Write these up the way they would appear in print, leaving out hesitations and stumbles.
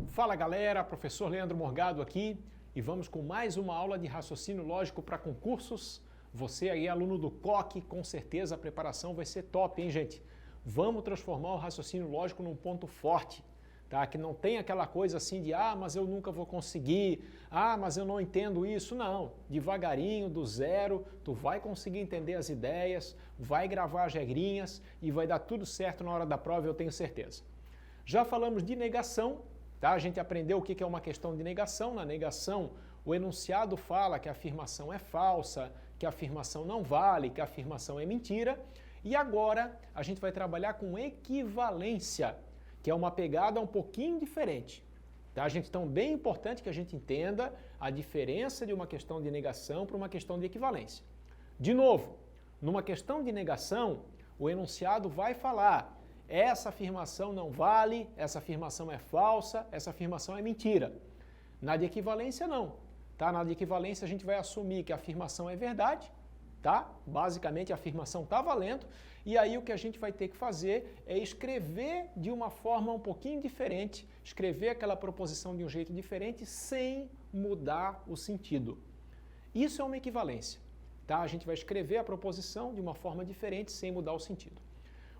Fala galera, professor Leandro Morgado aqui e vamos com mais uma aula de raciocínio lógico para concursos. Você aí, aluno do COC, com certeza a preparação vai ser top, hein, gente? Vamos transformar o raciocínio lógico num ponto forte, tá? Que não tem aquela coisa assim de, mas eu nunca vou conseguir, mas eu não entendo isso. Não, devagarinho, do zero, tu vai conseguir entender as ideias, vai gravar as regrinhas e vai dar tudo certo na hora da prova, eu tenho certeza. Já falamos de negação, tá? A gente aprendeu o que é uma questão de negação. Na negação, o enunciado fala que a afirmação é falsa, que a afirmação não vale, que a afirmação é mentira. E agora a gente vai trabalhar com equivalência, que é uma pegada um pouquinho diferente. Tá, gente? Então, bem importante que a gente entenda a diferença de uma questão de negação para uma questão de equivalência. De novo, numa questão de negação, o enunciado vai falar: essa afirmação não vale, essa afirmação é falsa, essa afirmação é mentira. Na de equivalência, não. Tá? Na de equivalência, a gente vai assumir que a afirmação é verdade, tá? Basicamente, a afirmação está valendo, e aí o que a gente vai ter que fazer é escrever de uma forma um pouquinho diferente, escrever aquela proposição de um jeito diferente, sem mudar o sentido. Isso é uma equivalência, tá? A gente vai escrever a proposição de uma forma diferente, sem mudar o sentido.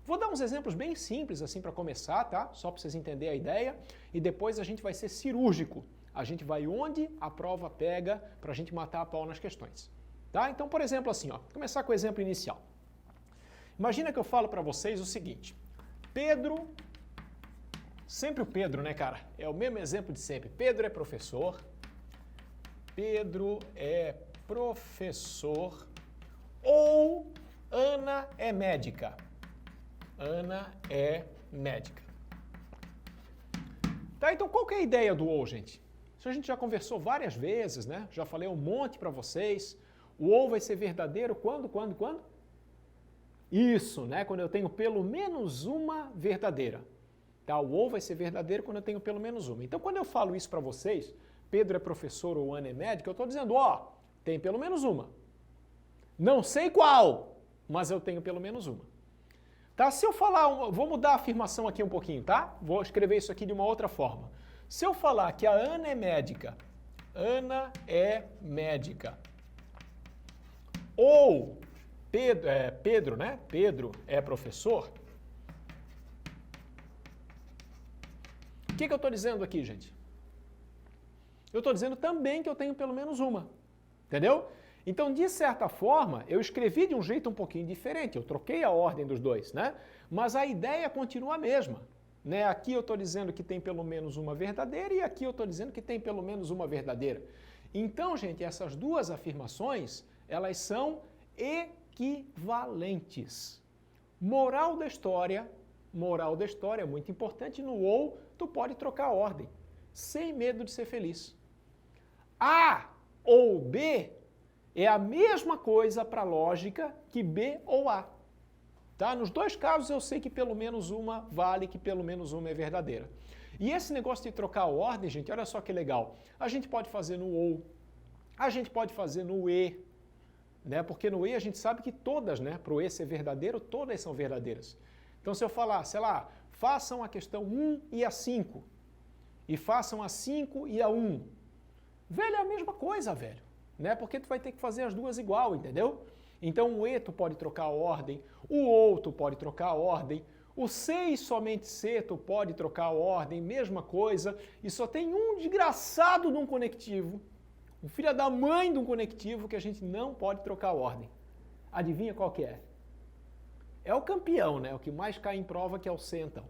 Vou dar uns exemplos bem simples assim para começar, tá? Só para vocês entenderem a ideia, e depois a gente vai ser cirúrgico. A gente vai onde a prova pega para a gente matar a pau nas questões. Tá? Então, por exemplo, assim, vou começar com o exemplo inicial. Imagina que eu falo para vocês o seguinte: Pedro, sempre o Pedro, né, cara? É o mesmo exemplo de sempre. Pedro é professor, ou Ana é médica. Ana é médica. Tá, então qual que é a ideia do ou, gente? Isso a gente já conversou várias vezes, né? Já falei um monte para vocês. O ou vai ser verdadeiro quando? Isso, né? Quando eu tenho pelo menos uma verdadeira. Tá? O ou vai ser verdadeiro quando eu tenho pelo menos uma. Então, quando eu falo isso para vocês, Pedro é professor ou Ana é médica, eu estou dizendo, tem pelo menos uma. Não sei qual, mas eu tenho pelo menos uma. Tá? Se eu falar, vou mudar a afirmação aqui um pouquinho, tá? Vou escrever isso aqui de uma outra forma. Se eu falar que a Ana é médica, ou Pedro, né? Pedro é professor, o que eu estou dizendo aqui, gente? Eu estou dizendo também que eu tenho pelo menos uma, entendeu? Então, de certa forma, eu escrevi de um jeito um pouquinho diferente, eu troquei a ordem dos dois, né? Mas a ideia continua a mesma. Né? Aqui eu estou dizendo que tem pelo menos uma verdadeira e aqui eu estou dizendo que tem pelo menos uma verdadeira. Então, gente, essas duas afirmações, elas são equivalentes. Moral da história é muito importante, no ou tu pode trocar a ordem, sem medo de ser feliz. A ou B é a mesma coisa para a lógica que B ou A. Tá? Nos dois casos eu sei que pelo menos uma vale, que pelo menos uma é verdadeira. E esse negócio de trocar a ordem, gente, olha só que legal. A gente pode fazer no ou, a gente pode fazer no e, né? Porque no e a gente sabe que todas, né, para o e ser verdadeiro, todas são verdadeiras. Então se eu falar, sei lá, façam a questão 1 e a 5, e façam a 5 e a 1, velho, é a mesma coisa, velho, né? Porque tu vai ter que fazer as duas igual, entendeu? Então o e tu pode trocar a ordem, o ou tu pode trocar a ordem, o C e somente C tu pode trocar a ordem, mesma coisa, e só tem um desgraçado de um conectivo, um filho da mãe de um conectivo que a gente não pode trocar a ordem. Adivinha qual que é? É o campeão, né? O que mais cai em prova, que é o C, então.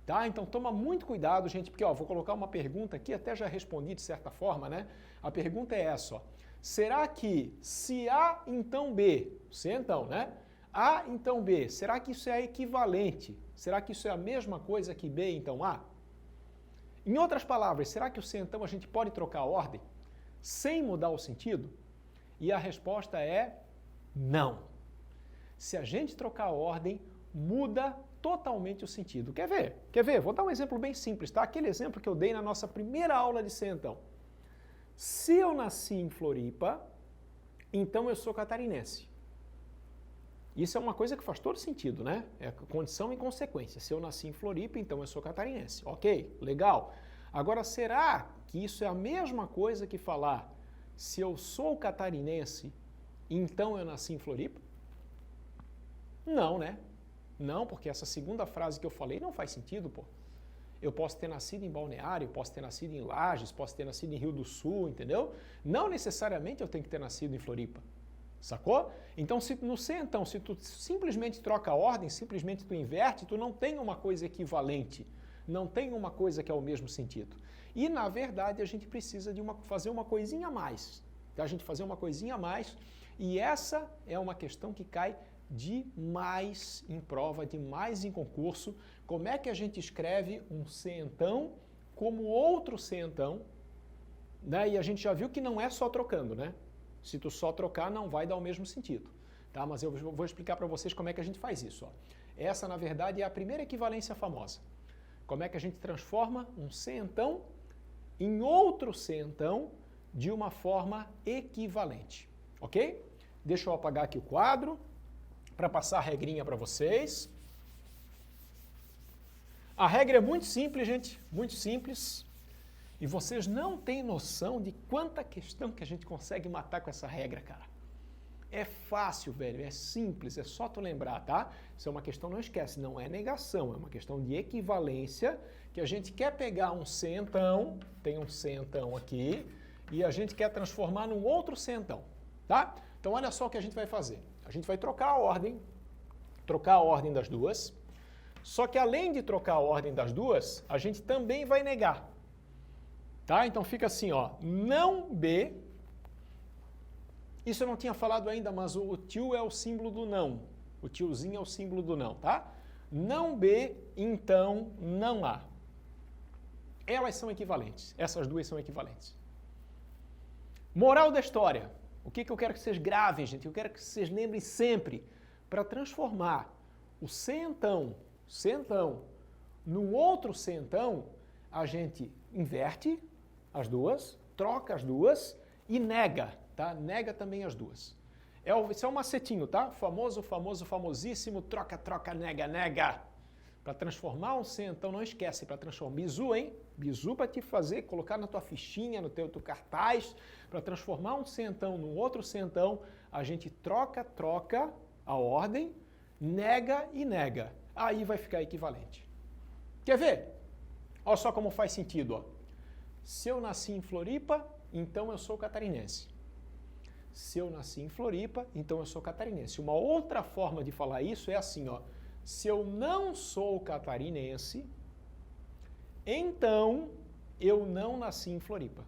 Tá? Então toma muito cuidado, gente, porque vou colocar uma pergunta aqui, até já respondi de certa forma, né? A pergunta é essa, será que se A, então B, C então, né? A, então B, será que isso é equivalente? Será que isso é a mesma coisa que B, então A? Em outras palavras, será que o C, então, a gente pode trocar a ordem sem mudar o sentido? E a resposta é não. Se a gente trocar a ordem, muda totalmente o sentido. Quer ver? Quer ver? Vou dar um exemplo bem simples, tá? Aquele exemplo que eu dei na nossa primeira aula de C, então. Se eu nasci em Floripa, então eu sou catarinense. Isso é uma coisa que faz todo sentido, né? É condição e consequência. Se eu nasci em Floripa, então eu sou catarinense. Ok, legal. Agora, será que isso é a mesma coisa que falar se eu sou catarinense, então eu nasci em Floripa? Não, né? Não, porque essa segunda frase que eu falei não faz sentido, pô. Eu posso ter nascido em Balneário, posso ter nascido em Lages, posso ter nascido em Rio do Sul, entendeu? Não necessariamente eu tenho que ter nascido em Floripa. Sacou? Então, se tu simplesmente troca a ordem, simplesmente tu inverte, tu não tem uma coisa equivalente, não tem uma coisa que é o mesmo sentido. E, na verdade, a gente precisa de fazer uma coisinha a mais. A gente fazer uma coisinha a mais, e essa é uma questão que cai demais em prova, demais em concurso. Como é que a gente escreve um centão como outro centão, né? E a gente já viu que não é só trocando, né? Se tu só trocar, não vai dar o mesmo sentido, tá? Mas eu vou explicar para vocês como é que a gente faz isso, ó. Essa, na verdade, é a primeira equivalência famosa. Como é que a gente transforma um centão em outro centão de uma forma equivalente, ok? Deixa eu apagar aqui o quadro para passar a regrinha para vocês. A regra é muito simples, gente, muito simples. E vocês não têm noção de quanta questão que a gente consegue matar com essa regra, cara. É fácil, velho, é simples, é só tu lembrar, tá? Isso é uma questão, não esquece, não é negação, é uma questão de equivalência, que a gente quer pegar um centão, tem um centão aqui, e a gente quer transformar num outro centão, tá? Então olha só o que a gente vai fazer. A gente vai trocar a ordem das duas, só que além de trocar a ordem das duas, a gente também vai negar. Tá? Então fica assim, ó, não B. Isso eu não tinha falado ainda, mas o tio é o símbolo do não. O tiozinho é o símbolo do não, tá? Não B, então não A. Elas são equivalentes. Essas duas são equivalentes. Moral da história. O que eu quero que vocês gravem, gente? Eu quero que vocês lembrem sempre para transformar o centão num outro centão, a gente inverte as duas, troca as duas e nega, tá? Nega também as duas. Isso é um macetinho, tá? Famosíssimo, troca, nega. Para transformar um centão, não esquece, para transformar, bizu, hein? Bizu para te fazer, colocar na tua fichinha, no teu cartaz, para transformar um centão num outro centão, a gente troca a ordem, nega e nega. Aí vai ficar equivalente. Quer ver? Olha só como faz sentido, ó. Se eu nasci em Floripa, então eu sou catarinense. Se eu nasci em Floripa, então eu sou catarinense. Uma outra forma de falar isso é assim, ó. Se eu não sou catarinense, então eu não nasci em Floripa.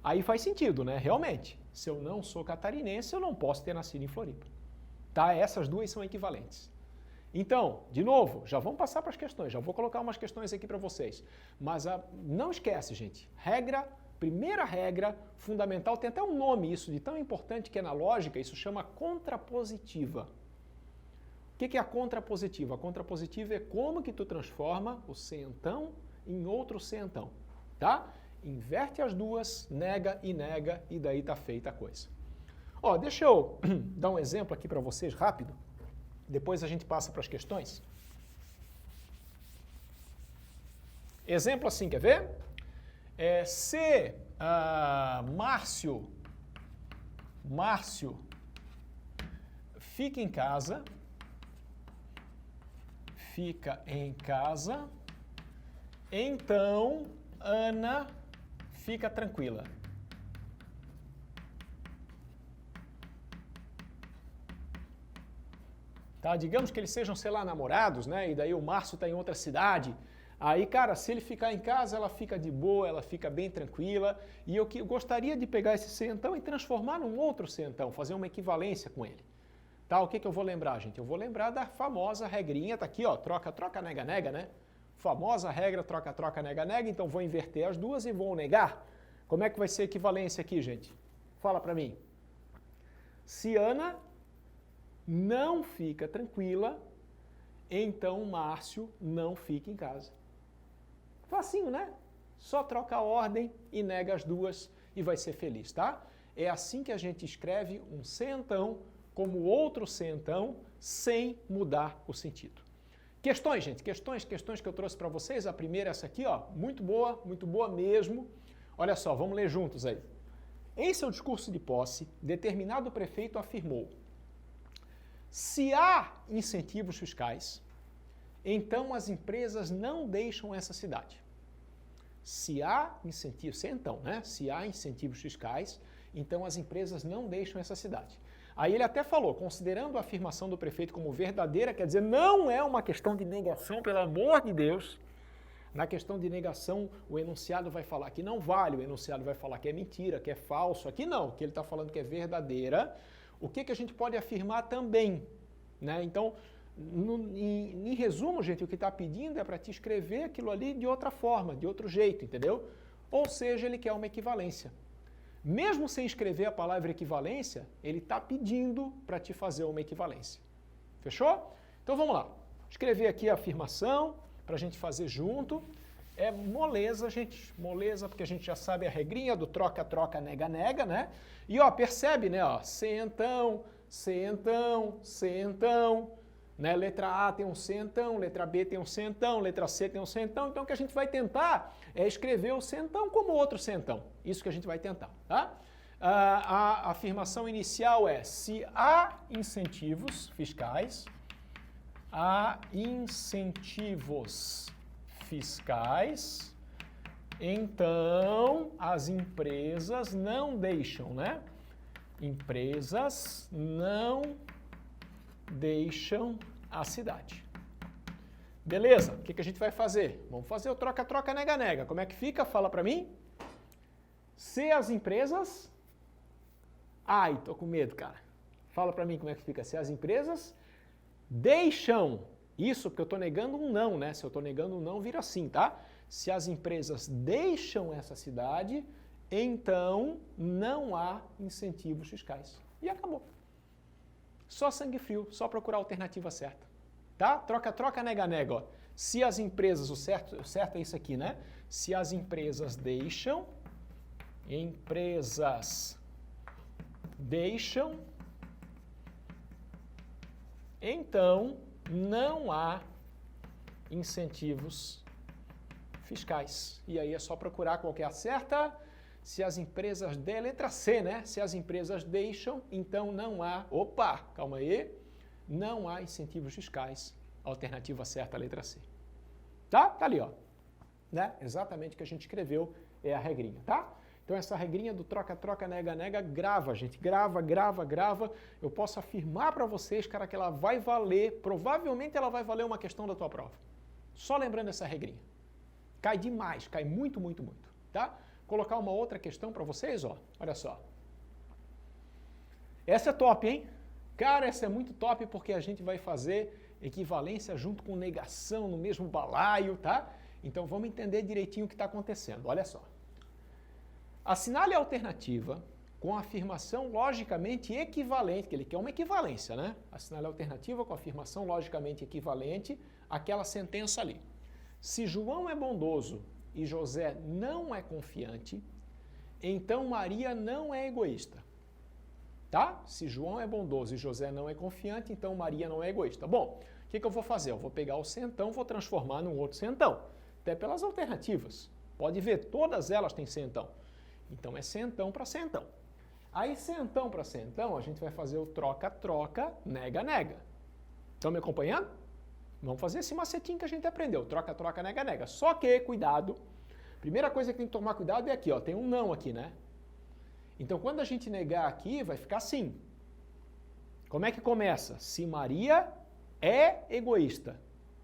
Aí faz sentido, né? Realmente. Se eu não sou catarinense, eu não posso ter nascido em Floripa. Tá? Essas duas são equivalentes. Então, de novo, já vamos passar para as questões, já vou colocar umas questões aqui para vocês. Mas não esquece, gente, primeira regra fundamental, tem até um nome isso, de tão importante que é na lógica, isso chama contrapositiva. O que é a contrapositiva? A contrapositiva é como que tu transforma o centão em outro centão, tá? Inverte as duas, nega, e daí tá feita a coisa. Ó, deixa eu dar um exemplo aqui para vocês rápido. Depois a gente passa para as questões. Exemplo assim, quer ver? Se Márcio fica em casa, então Ana fica tranquila. Tá? Digamos que eles sejam, sei lá, namorados, né? E daí o Márcio está em outra cidade. Aí, cara, se ele ficar em casa, ela fica de boa, ela fica bem tranquila. E eu gostaria de pegar esse centão e transformar num outro centão, fazer uma equivalência com ele. Tá? O que eu vou lembrar, gente? Eu vou lembrar da famosa regrinha, tá aqui, ó, troca, nega, né? Famosa regra, troca, nega. Então vou inverter as duas e vou negar. Como é que vai ser a equivalência aqui, gente? Fala pra mim. Se Ana não fica tranquila, então Márcio não fica em casa. Facinho, né? Só troca a ordem e nega as duas e vai ser feliz, tá? É assim que a gente escreve um centão como outro centão, sem mudar o sentido. Questões, gente, questões que eu trouxe para vocês. A primeira é essa aqui, ó, muito boa mesmo. Olha só, vamos ler juntos aí. Em seu discurso de posse, determinado prefeito afirmou: se há incentivos fiscais, então as empresas não deixam essa cidade. Se há incentivos, né? Se há incentivos fiscais, então as empresas não deixam essa cidade. Aí ele até falou, considerando a afirmação do prefeito como verdadeira, quer dizer, não é uma questão de negação, pelo amor de Deus. Na questão de negação, o enunciado vai falar que não vale, o enunciado vai falar que é mentira, que é falso. Aqui não, que ele está falando que é verdadeira. O que a gente pode afirmar também? Né? Então, em resumo, gente, o que está pedindo é para te escrever aquilo ali de outra forma, de outro jeito, entendeu? Ou seja, ele quer uma equivalência. Mesmo sem escrever a palavra equivalência, ele está pedindo para te fazer uma equivalência. Fechou? Então vamos lá. Escrever aqui a afirmação para a gente fazer junto. É moleza, gente. Moleza, porque a gente já sabe a regrinha do troca-troca, nega-nega, né? E ó, percebe, né? Ó, centão, centão, centão. Né? Letra A tem um centão, letra B tem um centão, letra C tem um centão. Então o que a gente vai tentar é escrever o centão como outro centão. Isso que a gente vai tentar. Tá? A afirmação inicial é: se há incentivos fiscais, então as empresas não deixam, né? Empresas não deixam a cidade. Beleza, o que a gente vai fazer? Vamos fazer o troca-troca, nega-nega. Como é que fica? Fala pra mim. Se as empresas... Ai, tô com medo, cara. Fala pra mim como é que fica. Se as empresas deixam... Isso porque eu tô negando um não, né? Se eu tô negando um não, vira assim, tá? Se as empresas deixam essa cidade, então não há incentivos fiscais. E acabou. Só sangue frio, só procurar a alternativa certa. Tá? Troca-troca, nega-nega. Ó. Se as empresas, o certo é isso aqui, né? Se as empresas deixam, então não há incentivos fiscais. E aí é só procurar qual que é a certa. Se as empresas letra C, né? Se as empresas deixam, então não há... Opa, calma aí. Não há incentivos fiscais. Alternativa certa, a letra C. Tá? Tá ali, ó. Né? Exatamente o que a gente escreveu é a regrinha, tá? Então essa regrinha do troca-troca, nega-nega, grava, gente. Grava. Eu posso afirmar para vocês, cara, que ela vai valer, provavelmente ela vai valer uma questão da tua prova. Só lembrando essa regrinha. Cai demais, cai muito, tá? Colocar uma outra questão para vocês, ó. Olha só. Essa é top, hein? Cara, essa é muito top porque a gente vai fazer equivalência junto com negação no mesmo balaio, tá? Então vamos entender direitinho o que está acontecendo. Olha só. Assinale a alternativa com a afirmação logicamente equivalente, que ele quer uma equivalência, né? Assinale a alternativa com a afirmação logicamente equivalente àquela sentença ali. Se João é bondoso e José não é confiante, então Maria não é egoísta. Tá? Se João é bondoso e José não é confiante, então Maria não é egoísta. Bom, o que eu vou fazer? Eu vou pegar o centão, vou transformar num outro centão. Até pelas alternativas. Pode ver, todas elas têm centão. Então é centão para centão. Aí centão para centão, a gente vai fazer o troca-troca, nega-nega. Estão me acompanhando? Vamos fazer esse macetinho que a gente aprendeu, troca-troca, nega-nega. Só que, cuidado, primeira coisa que tem que tomar cuidado é aqui, ó, tem um não aqui, né? Então, quando a gente negar aqui, vai ficar assim. Como é que começa? Se Maria é egoísta,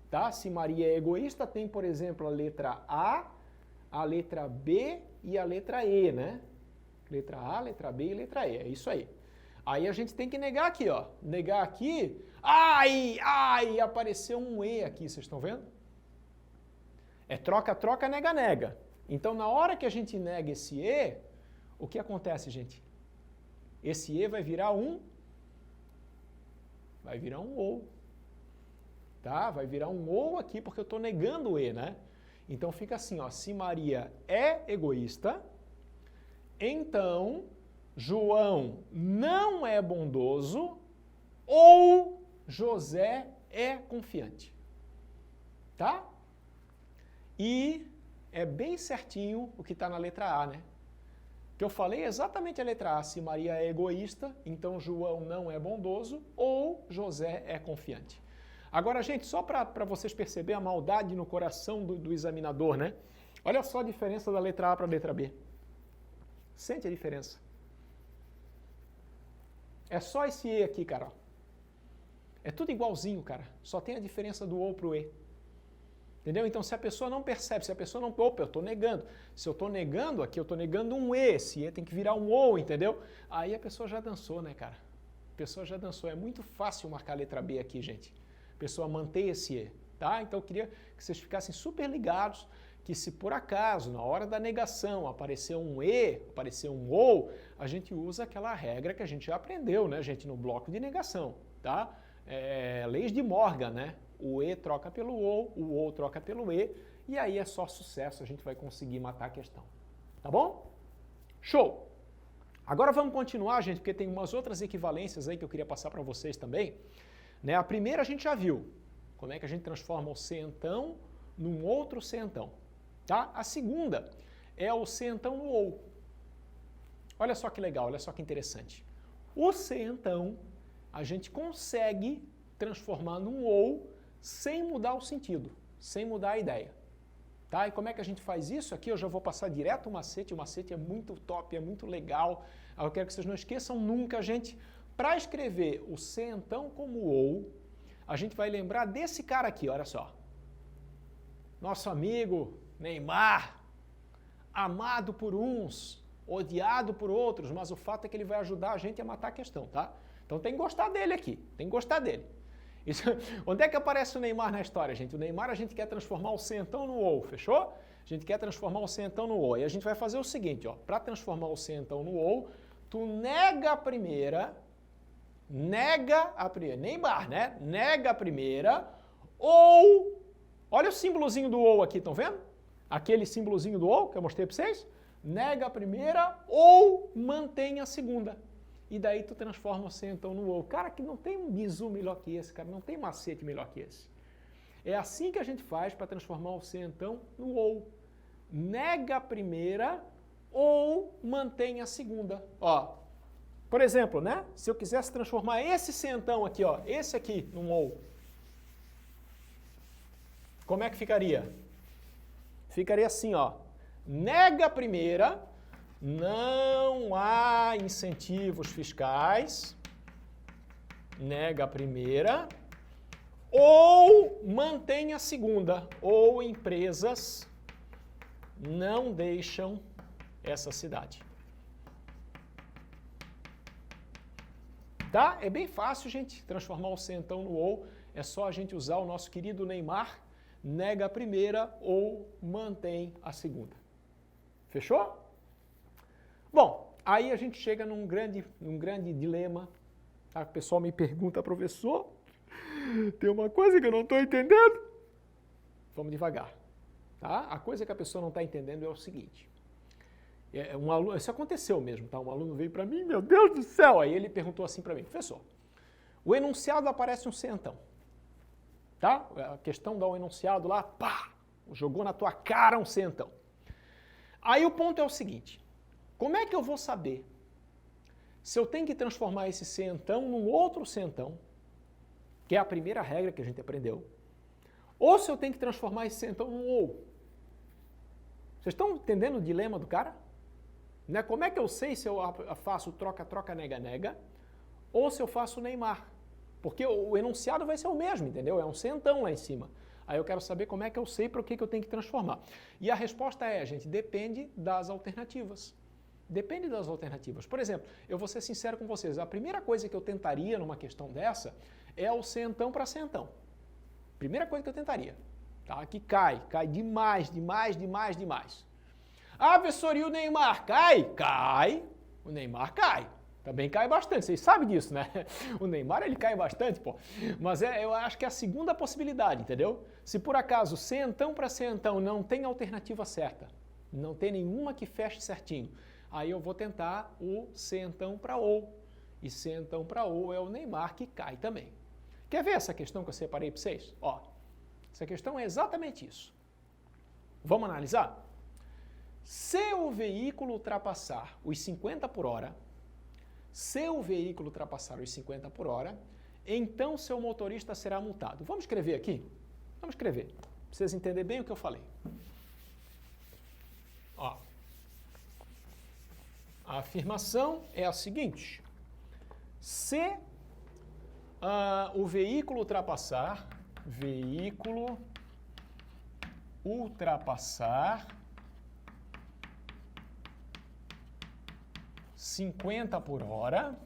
tá? Se Maria é egoísta, tem, por exemplo, a letra a letra B e a letra E, né? Letra A, letra B e letra E, é isso aí. Aí a gente tem que negar aqui, ó. Negar aqui... Ai, apareceu um E aqui, vocês estão vendo? É troca-troca, nega-nega. Então, na hora que a gente nega esse E, o que acontece, gente? Esse E vai virar um OU. Tá? Vai virar um OU aqui, porque eu estou negando o E, né? Então, fica assim, ó. Se Maria é egoísta, então João não é bondoso ou José é confiante. Tá? E é bem certinho o que está na letra A, né? Que eu falei exatamente a letra A. Se Maria é egoísta, então João não é bondoso ou José é confiante. Agora, gente, só para vocês perceberem a maldade no coração do examinador, né? Olha só a diferença da letra A para a letra B. Sente a diferença. É só esse E aqui, cara. É tudo igualzinho, cara. Só tem a diferença do O para o E. Entendeu? Então, se a pessoa não percebe, se a pessoa não... Opa, eu estou negando. Se eu estou negando aqui, eu estou negando um E. Esse E tem que virar um O, entendeu? Aí a pessoa já dançou, né, cara? A pessoa já dançou. É muito fácil marcar a letra B aqui, gente. A pessoa mantém esse E, tá? Então, eu queria que vocês ficassem super ligados que se por acaso, na hora da negação, aparecer um E, aparecer um OU, a gente usa aquela regra que a gente já aprendeu, né, gente, no bloco de negação, tá? Leis de Morgan, né? O E troca pelo o OU troca pelo E, e aí é só sucesso, a gente vai conseguir matar a questão. Tá bom? Show! Agora vamos continuar, gente, porque tem umas outras equivalências aí que eu queria passar para vocês também. Né? A primeira a gente já viu, como é que a gente transforma o centão num outro centão. Tá? A segunda é o centão no OU. Olha só que legal, olha só que interessante. O centão a gente consegue transformar num OU sem mudar o sentido, sem mudar a ideia. Tá? E como é que a gente faz isso? Aqui eu já vou passar direto o macete é muito top, é muito legal. Eu quero que vocês não esqueçam nunca, gente, para escrever o centão como OU, a gente vai lembrar desse cara aqui, olha só. Nosso amigo Neymar, amado por uns, odiado por outros, mas o fato é que ele vai ajudar a gente a matar a questão, tá? Então tem que gostar dele aqui, tem que gostar dele. Isso, onde é que aparece o Neymar na história, gente? O Neymar a gente quer transformar o centão no OU, fechou? A gente quer transformar o centão no OU. E a gente vai fazer o seguinte, ó, para transformar o centão no OU, tu nega a primeira, Neymar, né? Nega a primeira, ou, olha o símbolozinho do OU aqui, estão vendo? Aquele símbolozinho do OU que eu mostrei para vocês, nega a primeira ou mantém a segunda. E daí tu transforma o centão no OU. Cara, que não tem um bizu melhor que esse, cara, não tem macete melhor que esse. É assim que a gente faz para transformar o centão no OU. Nega a primeira ou mantém a segunda. Ó, por exemplo, né? Se eu quisesse transformar esse centão aqui, ó, esse aqui num OU, como é que ficaria? Ficaria assim, ó, nega a primeira, não há incentivos fiscais, nega a primeira, ou mantém a segunda, ou empresas não deixam essa cidade. Tá? É bem fácil, gente, transformar o centão no OU, é só a gente usar o nosso querido Neymar, nega a primeira ou mantém a segunda. Fechou? Bom, aí a gente chega num grande dilema. Tá? O pessoal me pergunta, professor, tem uma coisa que eu não estou entendendo. Vamos devagar. Tá? A coisa que a pessoa não está entendendo é o seguinte. Isso aconteceu mesmo, tá? Um aluno veio para mim, meu Deus do céu, aí ele perguntou assim para mim, professor, o enunciado aparece um centão. Tá? A questão dá um enunciado lá, pá, jogou na tua cara um centão. Aí o ponto é o seguinte, como é que eu vou saber se eu tenho que transformar esse centão num outro centão, que é a primeira regra que a gente aprendeu, ou se eu tenho que transformar esse centão num OU? Vocês estão entendendo o dilema do cara? Né? Como é que eu sei se eu faço troca-troca, nega-nega, ou se eu faço Neymar? Porque o enunciado vai ser o mesmo, entendeu? É um centão lá em cima. Aí eu quero saber como é que eu sei para o que eu tenho que transformar. E a resposta é, gente, depende das alternativas. Depende das alternativas. Por exemplo, eu vou ser sincero com vocês, a primeira coisa que eu tentaria numa questão dessa é o centão para centão. Primeira coisa que eu tentaria. Tá? Que cai demais, demais, demais, demais. Ah, professor, e o Neymar cai? Cai. O Neymar cai. Também cai bastante, vocês sabem disso, né? O Neymar, ele cai bastante, pô. Mas eu acho que é a segunda possibilidade, entendeu? Se por acaso centão para centão não tem alternativa certa, não tem nenhuma que feche certinho, aí eu vou tentar o centão para OU. e C então para O é o Neymar que cai também. Quer ver essa questão que eu separei para vocês? Ó, essa questão é exatamente isso. Vamos analisar? Se o veículo ultrapassar os 50 por hora, então seu motorista será multado. Vamos escrever aqui? Vamos escrever, para vocês entenderem bem o que eu falei. Ó, a afirmação é a seguinte: se o veículo ultrapassar 50 por hora,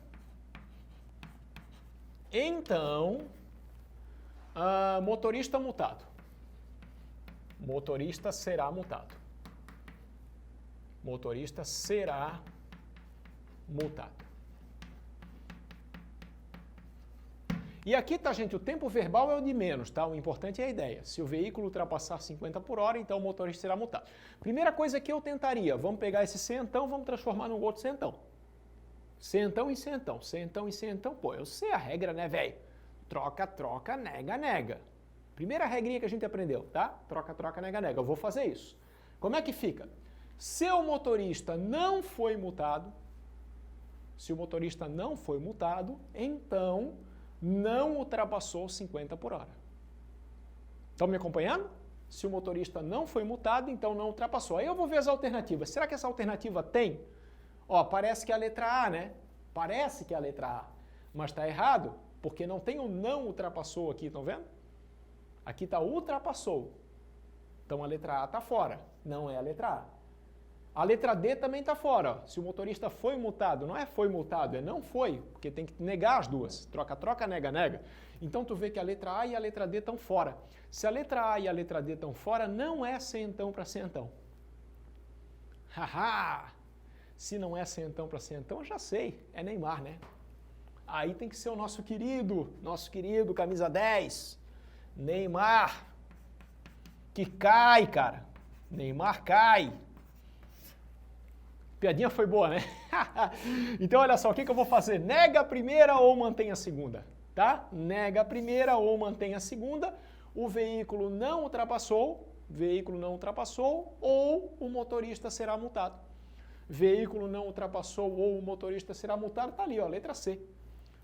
então, motorista multado. Motorista será multado. Motorista será multado. E aqui, tá, gente, o tempo verbal é o de menos, tá? O importante é a ideia. Se o veículo ultrapassar 50 por hora, então o motorista será multado. Primeira coisa que eu tentaria, vamos pegar esse centão, vamos transformar num outro centão. Centão e centão, centão e centão. Pô, eu sei a regra, né, velho? Troca, troca, nega, nega. Primeira regrinha que a gente aprendeu, tá? Troca, troca, nega, nega. Eu vou fazer isso. Como é que fica? Se o motorista não foi multado, então não ultrapassou 50 por hora. Estão me acompanhando? Se o motorista não foi multado, então não ultrapassou. Aí eu vou ver as alternativas. Será que essa alternativa tem? Ó, parece que é a letra A, né? Parece que é a letra A. Mas está errado, porque não tem o não ultrapassou aqui, estão vendo? Aqui está ultrapassou. Então a letra A está fora, não é a letra A. A letra D também está fora. Ó. Se o motorista foi multado, não é foi multado, é não foi, porque tem que negar as duas. Troca, troca, nega, nega. Então tu vê que a letra A e a letra D estão fora. Se a letra A e a letra D estão fora, não é centão para centão. Haha! Se não é centão para centão, já sei, é Neymar, né? Aí tem que ser o nosso querido camisa 10, Neymar, que cai, cara. Neymar cai. Piadinha foi boa, né? Então, olha só, o que eu vou fazer? Nega a primeira ou mantém a segunda, tá? Nega a primeira ou mantém a segunda, o veículo não ultrapassou, ou o motorista será multado. Veículo não ultrapassou ou o motorista será multado, tá ali, ó, letra C.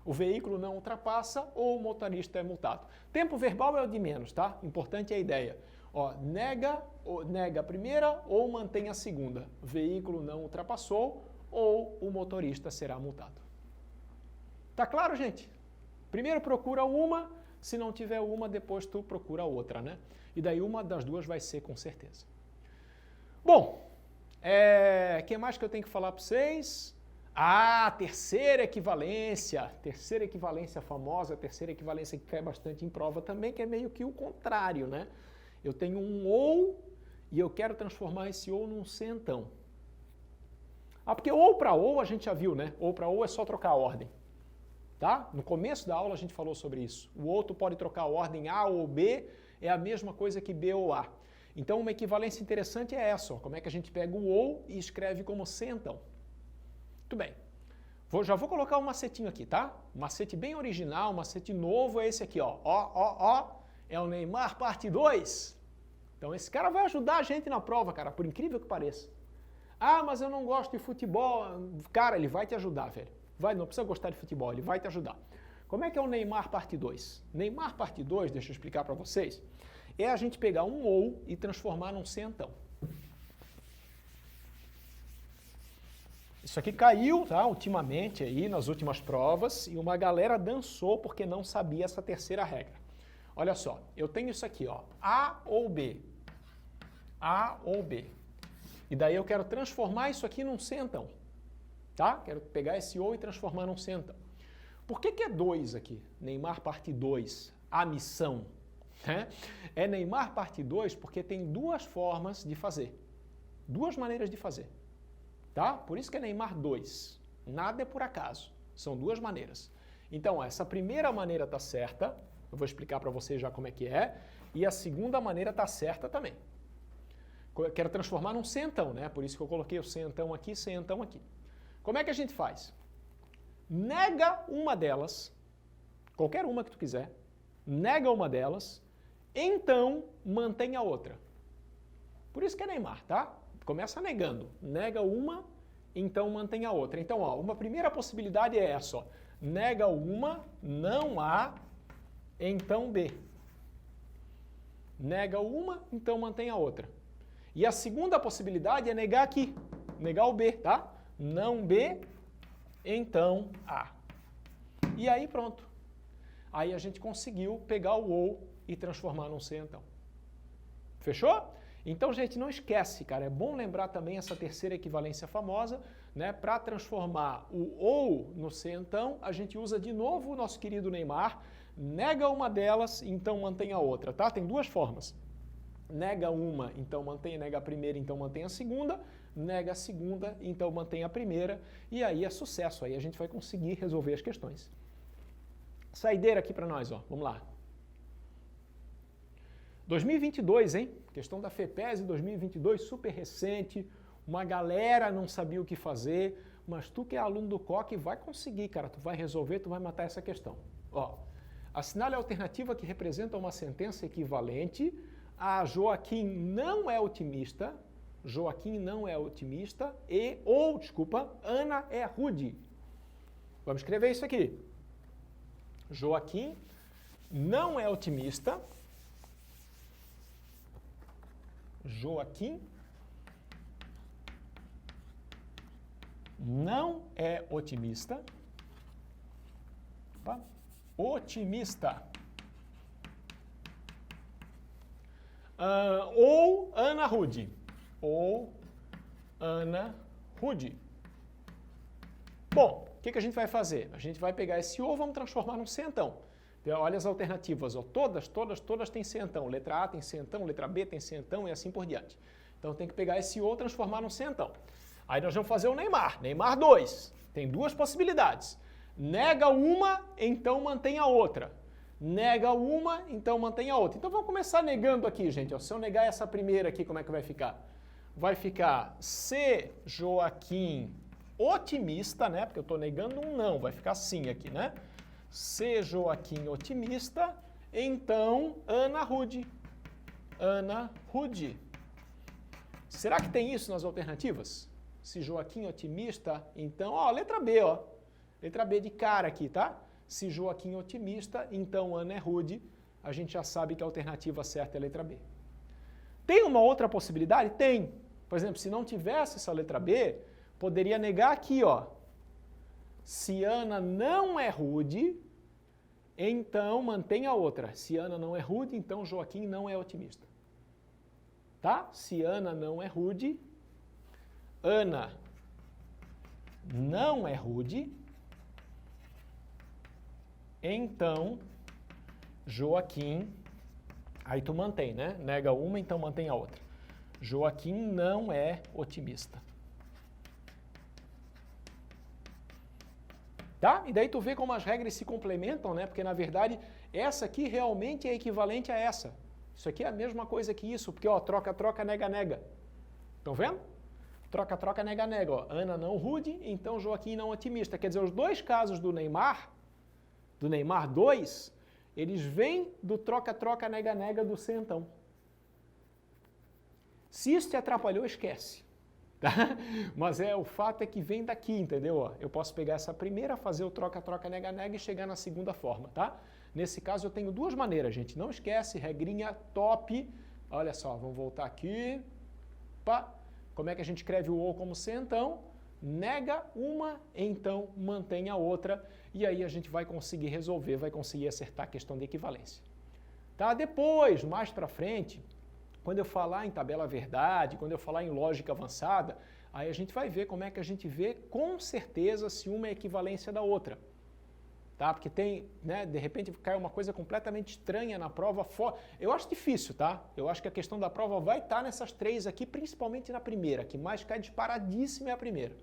O veículo não ultrapassa ou o motorista é multado. Tempo verbal é o de menos, tá? Importante é a ideia. Ó, nega a primeira ou mantém a segunda. Veículo não ultrapassou ou o motorista será multado. Tá claro, gente? Primeiro procura uma, se não tiver uma, depois tu procura outra, né? E daí uma das duas vai ser com certeza. Bom, o que mais que eu tenho que falar para vocês? Ah, terceira equivalência famosa, terceira equivalência que cai bastante em prova também, que é meio que o contrário, né? Eu tenho um ou e eu quero transformar esse ou num centão. Ah, porque ou para ou a gente já viu, né? Ou para ou é só trocar a ordem, tá? No começo da aula a gente falou sobre isso. O ou tu pode trocar a ordem A ou B, é a mesma coisa que B ou A. Então uma equivalência interessante é essa, ó. Como é que a gente pega o ou e escreve como centão. Muito bem. Já vou colocar um macetinho aqui, tá? Um macete bem original, um macete novo é esse aqui, ó. Ó. É o Neymar parte 2. Então esse cara vai ajudar a gente na prova, cara, por incrível que pareça. Ah, mas eu não gosto de futebol. Cara, ele vai te ajudar, velho. Não precisa gostar de futebol, ele vai te ajudar. Como é que é o Neymar parte 2? Neymar parte 2, deixa eu explicar para vocês, é a gente pegar um ou e transformar num centão. Isso aqui caiu, tá, ultimamente aí, nas últimas provas, e uma galera dançou porque não sabia essa terceira regra. Olha só, eu tenho isso aqui, ó, A ou B. A ou B. E daí eu quero transformar isso aqui num centão, tá? Quero pegar esse ou e transformar num centão. Por que é 2 aqui? Neymar parte 2, a missão. Né? É Neymar parte 2 porque tem duas formas de fazer. Duas maneiras de fazer. Tá? Por isso que é Neymar 2. Nada é por acaso. São duas maneiras. Então, essa primeira maneira está certa. Eu vou explicar para vocês já como é que é. E a segunda maneira está certa também. Eu quero transformar num centão, né? Por isso que eu coloquei o centão aqui, centão aqui. Como é que a gente faz? nega uma delas, qualquer uma que tu quiser, nega uma delas, então mantém a outra. Por isso que é Neymar, tá? Começa negando. Nega uma, então mantém a outra. Então, ó, uma primeira possibilidade é essa, ó. Nega uma, não A, então B. Nega uma, então mantém a outra. E a segunda possibilidade é negar aqui, negar o B, tá? Não B, então A. E aí pronto. Aí a gente conseguiu pegar o ou e transformar num C então. Fechou? Então, gente, não esquece, cara, é bom lembrar também essa terceira equivalência famosa, né? Para transformar o ou no C então, a gente usa de novo o nosso querido Neymar, nega uma delas, então mantém a outra, tá? Tem duas formas. Nega uma, então mantém, nega a primeira, então mantém a segunda, nega a segunda, então mantém a primeira, e aí é sucesso, aí a gente vai conseguir resolver as questões. Saideira aqui para nós, ó, vamos lá. 2022, hein? Questão da FEPESE 2022, super recente, uma galera não sabia o que fazer, mas tu que é aluno do COC vai conseguir, cara, tu vai resolver, tu vai matar essa questão. Ó, assinale a alternativa que representa uma sentença equivalente a Joaquim não é otimista, Joaquim não é otimista Ana é rude. Vamos escrever isso aqui. Joaquim não é otimista, Joaquim não é otimista, opa, otimista. Ou Ana rude. Ou Ana rude. Bom, o que a gente vai fazer? A gente vai pegar esse ou, vamos transformar num centão. Então, olha as alternativas, ó. Todas têm centão. Letra A tem centão, letra B tem centão e assim por diante. Então tem que pegar esse ou e transformar num centão. Aí nós vamos fazer o Neymar. Neymar 2. Tem duas possibilidades. Nega uma, então mantém a outra. Nega uma, então mantém a outra. Então vamos começar negando aqui, gente. Ó, se eu negar essa primeira aqui, como é que vai ficar? Vai ficar C, Joaquim, otimista, né? Porque eu estou negando um não, vai ficar assim aqui, né? C, Joaquim, otimista, então Ana rude. Ana rude. Será que tem isso nas alternativas? Se Joaquim otimista, então, ó, letra B, ó. Letra B de cara aqui, tá? Se Joaquim otimista, então Ana é rude. A gente já sabe que a alternativa certa é a letra B. Tem uma outra possibilidade? Tem. Por exemplo, se não tivesse essa letra B, poderia negar aqui, ó. Se Ana não é rude, então mantém a outra. Se Ana não é rude, então Joaquim não é otimista. Tá? Se Ana não é rude, Ana não é rude, então Joaquim, aí tu mantém, né? Nega uma, então mantém a outra. Joaquim não é otimista. Tá? E daí tu vê como as regras se complementam, né? Porque na verdade essa aqui realmente é equivalente a essa. Isso aqui é a mesma coisa que isso, porque ó, troca, troca, nega, nega. Estão vendo? Troca, troca, nega, nega. Ó. Ana não rude, então Joaquim não otimista. Quer dizer, os dois casos do Neymar 2, eles vêm do troca, troca, nega, nega do C então. Se isso te atrapalhou, esquece. Tá? Mas o fato é que vem daqui, entendeu? Ó, eu posso pegar essa primeira, fazer o troca, troca, nega, nega e chegar na segunda forma, tá? Nesse caso eu tenho duas maneiras, gente. Não esquece, regrinha top. Olha só, vamos voltar aqui. Pá. Como é que a gente escreve o ou como C, então? Nega uma, então mantém a outra. E aí a gente vai conseguir resolver, vai conseguir acertar a questão de equivalência. Tá? Depois, mais para frente, quando eu falar em tabela verdade, quando eu falar em lógica avançada, aí a gente vai ver como é que a gente vê com certeza se uma é equivalência da outra. Tá? Porque tem, né, de repente cai uma coisa completamente estranha na prova. Eu acho difícil, tá? Eu acho que a questão da prova vai estar nessas três aqui, principalmente na primeira, que mais cai disparadíssima é a primeira,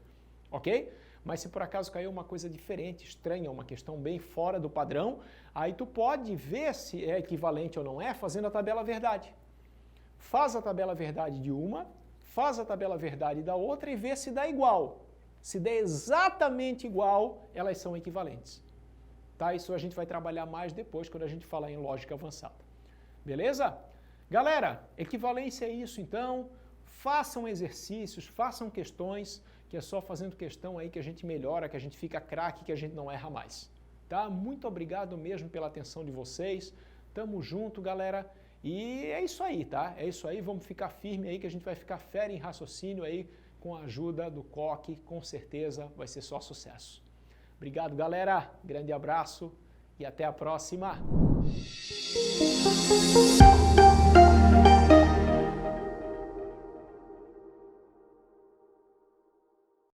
ok? Mas se por acaso caiu uma coisa diferente, estranha, uma questão bem fora do padrão, aí tu pode ver se é equivalente ou não é fazendo a tabela verdade. Faz a tabela verdade de uma, faz a tabela verdade da outra e vê se dá igual. Se der exatamente igual, elas são equivalentes. Tá? Isso a gente vai trabalhar mais depois, quando a gente falar em lógica avançada. Beleza? Galera, equivalência é isso então. Façam exercícios, façam questões, que é só fazendo questão aí que a gente melhora, que a gente fica craque, que a gente não erra mais. Tá? Muito obrigado mesmo pela atenção de vocês. Tamo junto, galera. E é isso aí, tá? É isso aí, vamos ficar firme aí, que a gente vai ficar fera em raciocínio aí, com a ajuda do Coque, com certeza vai ser só sucesso. Obrigado, galera. Grande abraço e até a próxima.